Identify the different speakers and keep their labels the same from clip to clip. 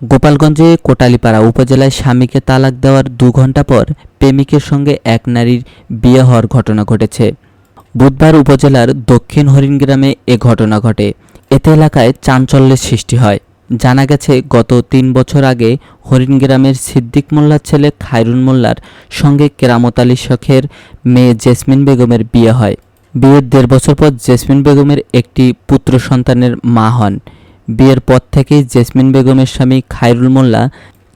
Speaker 1: গোপালগঞ্জে কোটালীপাড়া উপজেলায় স্বামীকে তালাক দেওয়ার 2 ঘণ্টা পর প্রেমিকের সঙ্গে এক নারীর বিয়ে হওয়ার ঘটনা ঘটেছে। বুধবার উপজেলার দক্ষিণ হরিণগ্রামে এ ঘটনা ঘটে। এতে এলাকায় চাঞ্চল্যের সৃষ্টি হয়। জানা গেছে, গত 3 বছর আগে হরিণগ্রামের সিদ্দিক মোল্লার ছেলে খায়রুল মোল্লার সঙ্গে কেরামত আলী শখের মেয়ে জেসমিন বেগমের বিয়ে হয়। বিয়ের 1.5 বছর পর জেসমিন বেগমের একটি পুত্র সন্তানের মা হন। বিয়ের পর থেকেই জেসমিন বেগমের স্বামী খায়রুল মোল্লা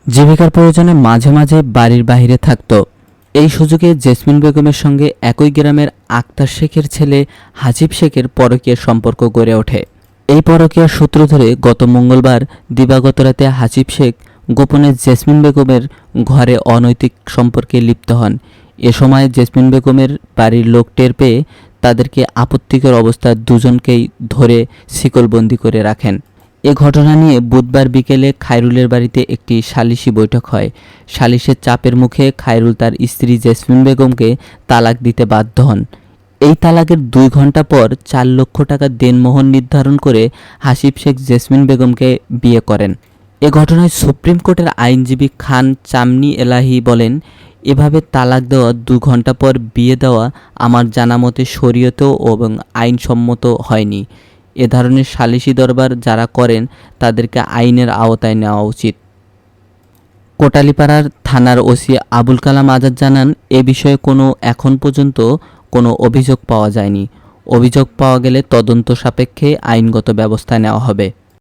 Speaker 1: জীবিকার প্রয়োজনে মাঝে মাঝে বাড়ির বাইরে থাকত। এই সুযোগে জেসমিন বেগমের সঙ্গে একই গ্রামের আক্তার শেখের ছেলে হাজিব শেখের পরকীয়ার সম্পর্ক গড়ে ওঠে। এই পরকীয়ার সূত্র ধরে গত মঙ্গলবার দিবাগত রাতে হাজিব শেখ গোপনে জেসমিন বেগমের ঘরে অনৈতিক সম্পর্কে লিপ্ত হন। এ সময় জেসমিন বেগমের বাড়ির লোক টের পেয়ে তাদেরকে আপত্তিকর অবস্থায় দুজনকেই ধরে শিকলবন্দি করে রাখেন। এ ঘটনা নিয়ে বুধবার বিকেলে খায়রুলের বাড়িতে একটি সালিশি বৈঠক হয়। সালিশের চাপের মুখে খায়রুল তার স্ত্রী জেসমিন বেগমকে তালাক দিতে বাধ্য হন। এই তালাকের 2 ঘণ্টা পর 4 লক্ষ টাকা দেনমোহর নির্ধারণ করে হাসিব শেখ জেসমিন বেগমকে বিয়ে করেন। এ ঘটনায় সুপ্রিম কোর্টের আইনজীবী খান চামনি এলাহি বলেন, এভাবে তালাক দেওয়া 2 ঘণ্টা পর বিয়ে দেওয়া আমার জানামতে শরীয়ত এবং আইনসম্মত হয়নি। এ ধরনের সালিশি দরবার যারা করেন তাদেরকে আইনের আওতায় নেওয়া উচিত। কোটালীপাড়ার থানার ওসি আবুল কালাম আজাদ জানান, এ বিষয়ে এখন পর্যন্ত কোনো অভিযোগ পাওয়া যায়নি। অভিযোগ পাওয়া গেলে তদন্ত সাপেক্ষে আইনগত ব্যবস্থা নেওয়া হবে।